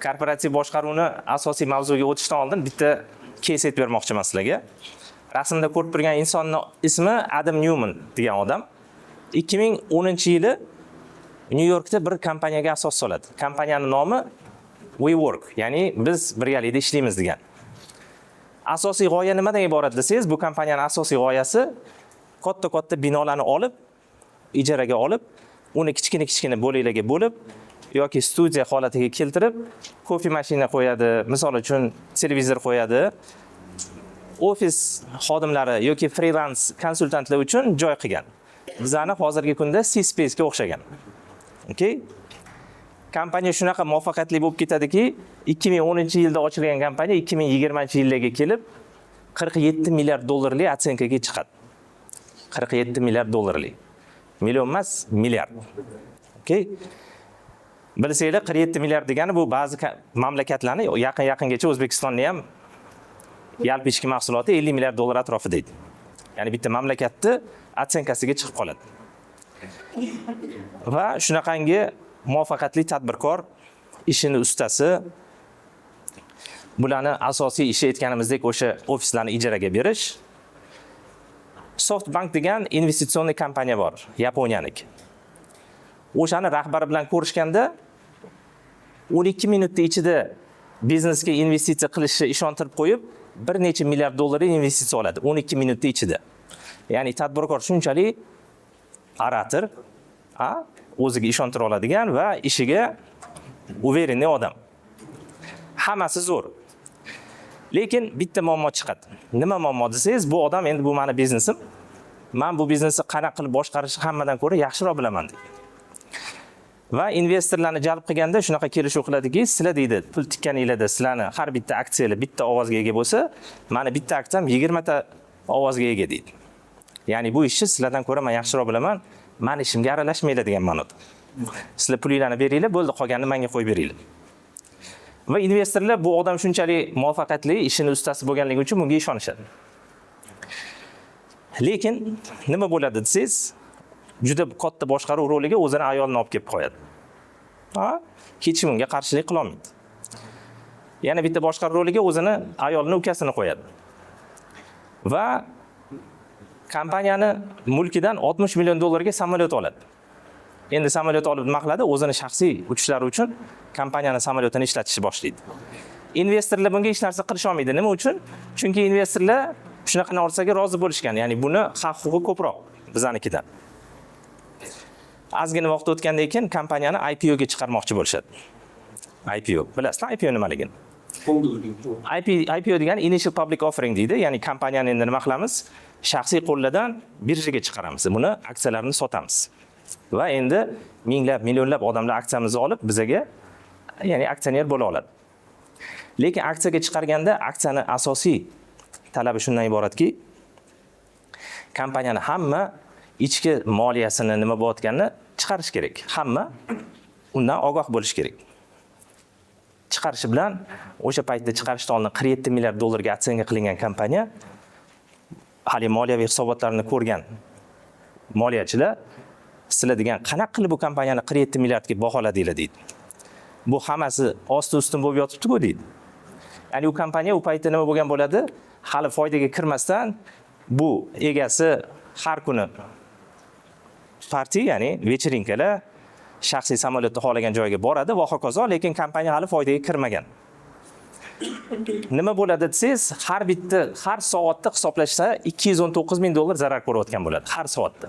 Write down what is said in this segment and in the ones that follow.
Korporativ boshqaruvni asosiy mavzuga o'tishdan oldin bitta case aytib bermoqchiman sizlarga. Rasmda ko'rib turgan insonning ismi Adam Newman degan odam. 2010-yili Nyu-Yorkda bir kompaniyaga asos soladi. Kompaniyaning nomi WeWork, ya'ni biz birgalikda ishlaymiz degan. Asosiy g'oya nimadan iborat desangiz, bu kompaniyaning asosiy g'oyasi katta binolarni olib, ijaraga olib, uni kichkina bo'laklarga bo'lib yoki studiya holatiga keltirib, kofe mashina qo'yadi, misol uchun televizor qo'yadi. Ofis xodimlari yoki freelance konsultantlar uchun joy qilgan. Bizani hozirgi kunda C-Space ga o'xshagan. Okay? Kompaniya shunaqa muvaffaqiyatli bo'lib ketadiki, 2010-yilda ochilgan kompaniya 2020-yillarga kelib 47 milliard dollarlik otsenkaga chiqadi. 47 milliard dollarlik. Million emas, milliard. Okay? Bilsanglar 47 milliard degani bu ba'zi mamlakatlarni yaqingacha O'zbekistonni ham yalpi ichki mahsuloti 50 milliard dollar atrofida deydi. Ya'ni bitta mamlakatni otsenkasiga chiqib qoladi. Va shunaqangi muvaffaqiyatli tadbirkor, ishini ustasi, bularni asosiy ishi aytganimizdek o'sha ofislarni ijaraga berish. SoftBank degan investitsion kompaniya bor, Yaponiyaniki. O'shani rahbari bilan ko'rishganda 12 minutda ichida biznesga investitsiya qilishni ishontirib qo'yib, bir necha milliard dollarlik investitsiya oladi 12 minutda ichida. Ya'ni tadbirkor shunchalik orator, o'ziga ishontira oladigan va ishiga uverenniy odam. Hammasi zo'r. Lekin bitta muammo chiqadi. Nima muammo desangiz, bu odam endi bu meni biznesim. Men bu biznesni qanaqa qilib boshqarishni hammadan ko'ra yaxshiroq bilaman deydi. Va investorlarni jalb qilganda shunaqa kelishuv qiladiki, sizlar deydi, pul tikkaninglarda sizlarni har bitta aksiyalar bitta ovozga ega bo'lsa, meni bitta aksiyam 20 ta ovozga ega deydi. Ya'ni bu ishni sizlardan ko'ra men yaxshiroq bilaman, meni ishimga aralashmanglar degan ma'noda. Sizlar pulinglarni beringlar, bo'ldi, qolganini menga qo'yib beringlar. Va investorlar bu odam shunchalik muvaffaqiyatli, ishini ustasi bo'lganligi uchun bunga ishonishadi. Lekin nima bo'ladi desangiz, juda katta boshqaruv roliga o'zini ayolini olib kelib qo'yadi. Hech kimga qarshilik qila olmaydi. Yana bitta boshqaruv roliga o'zini ayolini ukasini qo'yadi. Va kompaniyani mulkidan 60 million dollarga samolyot oladi. Endi samolyot olib nima qiladi? O'zini shaxsiy uchishlari uchun kompaniyaning samolyotini ishlatishni boshlaydi. Investorlar bunga hech narsa qilisha olmaydi. Nima uchun? Chunki investorlar shunaqa narsaga rozi bo'lishgan. Ya'ni buni haq-huquqi ko'proq bizanikidan. Ozgina vaqt o'tgandan keyin kompaniyani IPO ga chiqarmoqchi bo'lishadi. IPO. Bilasizmi IPO nimaligini? IPO degani Initial Public Offering deydi. Ya'ni kompaniyani endi nima qilamiz? Shaxsiy qo'llardan birjaga chiqaramiz. Buni aksiyalarini sotamiz. Va endi minglab, millionlab odamlar aksiyamizni olib bizaga, ya'ni aksioner bo'la oladi. Lekin aksiyaga chiqarganda aksiyani asosiy talabi shundan iboratki, kompaniyani hamma ichki moliyasini nima bo'layotganini chiqarish kerak. Hamma undan ogoh bo'lish kerak. Chiqarishi bilan o'sha paytda chiqarishdan oldin 47 milliard dollarga aksiyaga qilingan kompaniya hali moliyaviy hisobotlarini ko'rgan moliyachilar sizlar degan qanaqa qilib bu kompaniyani 47 milliardga baholadinglar deydi. Bu hammasi osti-ustin bo'lib yotibdi-ku deydi. Ya'ni u kompaniya u paytda nima bo'lgan bo'ladi? Hali foydaga kirmasdan bu egasi har kuni partiya, ya'ni vecherinkalar, shaxsiy samolyotda xohlagan joyga boradi va hokazo, lekin kompaniya hali foydaga kirmagan. Nima bo'ladi desangiz, har soatda hisoblashsa 219 ming dollar zarar ko'rayotgan bo'ladi har soatda.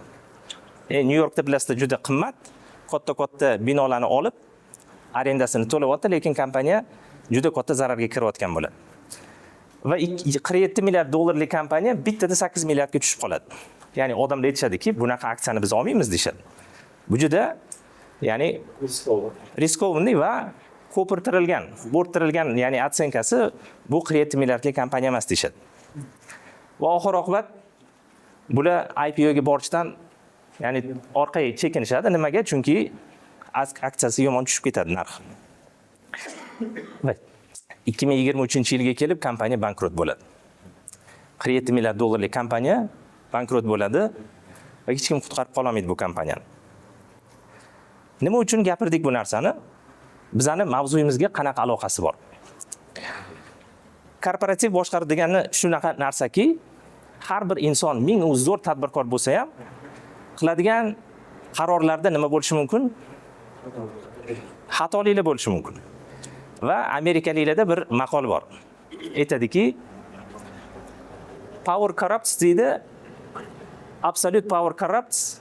Nyu-Yorkda bilasizlar juda qimmat, katta binolarni olib, arendasini to'layapti, lekin kompaniya juda katta zararga kirayotgan bo'ladi. Va 47 milliard dollarlik kompaniya bittada 8 milliardga tushib qoladi. Ya'ni odamlar aytishadiki, bunaqa aksiyani biz olmaymiz deyshadi. Bu juda, ya'ni riskovanniy va ko'pirtirilgan, bo'rttirilgan, ya'ni otsenkasi bu 47 milliardlik kompaniya emas deyshadi. Va oxir-oqibat bular IPO ga borishdan, ya'ni orqaga chekinishadi. Nimaga? Chunki aksiyasi yomon tushib ketadi narxi. 2023-yilga kelib kompaniya bankrot bo'ladi. 47 milliard dollarlik kompaniya bankrot bo'ladi va hech kim qutqarib qola olmaydi bu kompaniyani. Nima uchun gapirdik bu narsani? bizani mavzuyimizga qanaqa aloqasi bor? Korporativ boshqaruv degani shunaqa narsaki, har bir inson ming u zo'r tadbirkor bo'lsa ham qiladigan qarorlarda nima bo'lishi mumkin? Xatoliklar bo'lishi mumkin. Va amerikaliklarda bir maqol bor. Aytadiki, power corrupts deydi. Absolute power corrupts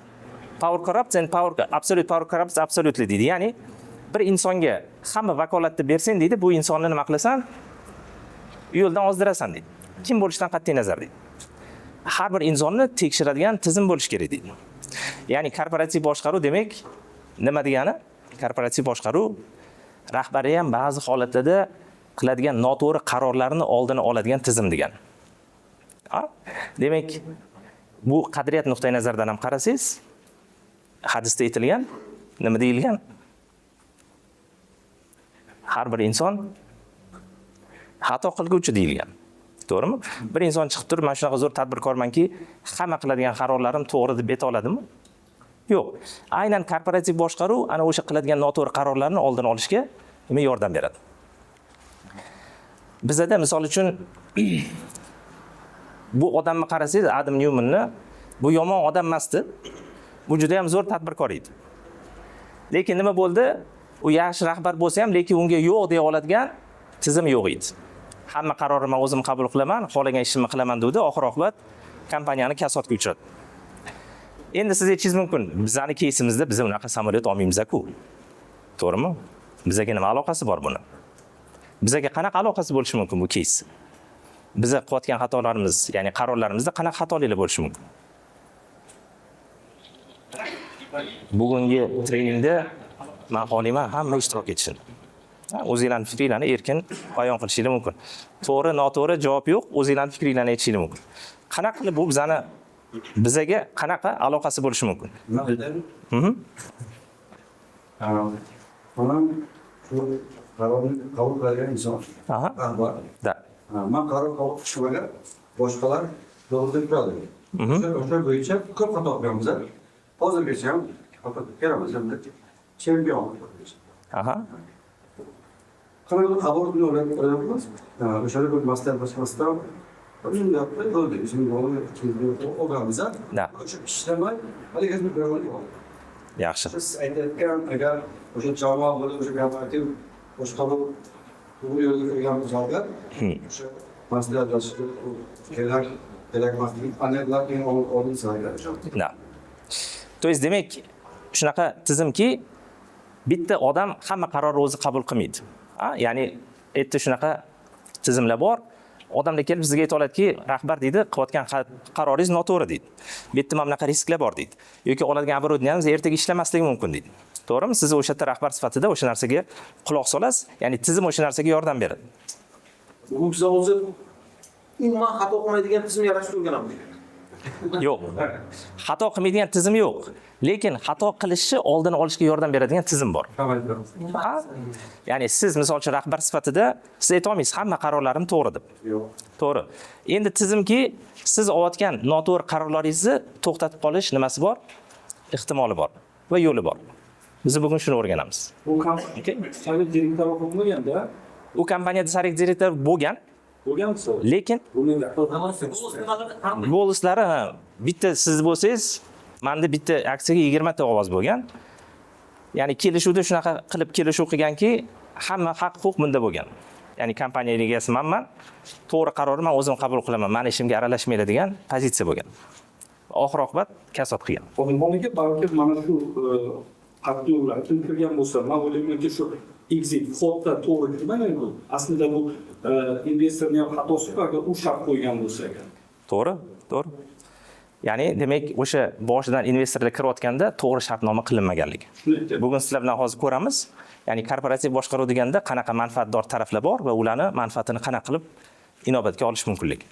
and absolute power corrupts absolutely deydi. Ya'ni bir insonga hamma vakolatni bersang deydi, bu insonni nima qilasan? Yo'ldan ozdirasan deydi. Kim bo'lishidan qat'iy nazar deydi. Har bir insonni tekshiradigan tizim bo'lish kerak deydi. Ya'ni korporativ boshqaruv demak nima degani? Korporativ boshqaruv rahbari ham ba'zi holatlarda qiladigan noto'g'ri qarorlarni oldini oladigan tizim degani. Demak, bu qadriyat nuqtai nazaridan ham qarasangiz, hadisda aytilgan, nima deyilgan? Har bir inson xato qilguvchi deyilgan. To'g'rimi? Bir inson chiqib turib, "Men shunaqa zo'r tadbirkormanki, hamma qiladigan qarorlarim to'g'ri" deb ayta oladimi? Yo'q. Aynan korporativ boshqaruv ana o'sha qiladigan noto'g'ri qarorlarni oldini olishga nima yordam beradi. Bizda misol uchun bu odamni qarasangiz, Adam Newmanni, bu yomon odam emasdi. Bu juda ham zo'r tadbirkor edi. Lekin nima bo'ldi? U yaxshi rahbar bo'lsa ham, lekin unga yo'q deya oladigan tizim yo'q edi. Hamma qarorni men o'zim qabul qilaman, xohlagan ishimni qilaman dedi, oxir-oqibat kompaniyani kasodga uchratdi. Endi siz aytishingiz mumkin, bizning keysimizda biz unaqa samolyot olmaymiz-ku. To'g'rimi? Bizga nima aloqasi bor buni? Bizga qanaqa aloqasi bo'lishi mumkin bu keys? Biz qilayotgan xatolarimiz, ya'ni qarorlarimizda qanaqa xatoliklar bo'lishi mumkin? Bugungi treningda men xohlayman hamma ishtirok etsin. O'zingizlarning fikringizni erkin bayon qilishingiz mumkin. To'g'ri, noto'g'ri javob yo'q, o'zingizlarning fikringizni aytishingiz mumkin. Qanaqa qilib bu bizga qanaqa aloqasi bo'lishi mumkin? Onam shu qarorni qabul qilgan inson. Rahbar. Da. Men qaror qabul qilishmaga boshqalar to'g'ri turadi. O'sha bo'yicha ko'p xato qilganmiz. Hozirgacha ham xato qilamiz. Chempion. Qanaqa qabul qilyapmiz? O'sha bir master boshqasida o'zim yaptım, öyle. Şimdi o gamza. O'sha ishlamay, hali hech bir birovlar yo'q. Yaxshi. Siz aytayotgan agar o'sha jamoa bo'lib o'sha korporativ boshqaruv to'g'ri yo'lga kirgan joyda o'sha maslahatlashishga kerak mas'uliyat anaqlarning oldin sanaydi. To есть demak, shunaqa tizimki bitta odam hamma qarorni o'zi qabul qilmaydi. Ya'ni aytdi shunaqa tizimlar bor. Odamlar kelib bizga ayta oladiki, rahbar deydi, qilayotgan qaroringiz noto'g'ri deydi. Bu yerda mana bunaqa risklar bor deydi. Yoki oladigan оборудованиеңiz ertaga ishlamasligi mumkin deydi. To'g'rimi? Siz o'sha yerda rahbar sifatida o'sha narsaga quloq solasiz, ya'ni tizim o'sha narsaga yordam beradi. Bugun biz hozir umuman xato qilmaydigan tizim yaratishga o'rganamiz. Yo'q. Xato qilmaydigan tizim yo'q. Lekin xato qilishni oldini olishga yordam beradigan tizim bor. Ya'ni siz misol uchun rahbar sifatida siz ayta olmaysiz, hamma qarorlarim to'g'ri deb. Yo'q. To'g'ri. Endi tizimki siz olayotgan noto'g'ri qarorlaringizni to'xtatib qolish nimasi bor? Ehtimoli bor va yo'li bor. Biz bugun shuni o'rganamiz. Bu kompaniya sovet direktori bo'lganda, u kompaniyada sovet direktor bo'lgan. Lekin bonuslari bitta siz bo'lsangiz, menda bitta aksiyaga 20 ta ovoz bo'lgan. Ya'ni kelishuvda shunaqa qilib kelishuv qilganki, hamma haq huquq bunda bo'lgan. Ya'ni kompaniya egasi menman, to'g'ri qarorni men o'zim qabul qilaman, meni ishimga aralashmaydi degan pozitsiya bo'lgan. Oxir-oqibat kasod qilgan. Qonunga balki mana shu qatnovlar kirgan bo'lsa, men o'ylaymanki shu exit xodda to'g'ri kirmagan bu. Aslida bu investorning ham xatosi yoki u shart qo'ygan bo'lsa ekan. To'g'ri, to'g'ri. Ya'ni demak o'sha boshidan investorlar kirayotganda to'g'ri shartnoma qilinmaganligi. Bugun sizlar bilan hozir ko'ramiz. Ya'ni korporativ boshqaruv deganda qanaqa manfaatdor taraflar bor va ularni manfaatini qanaqa qilib inobatga olish mumkinligi.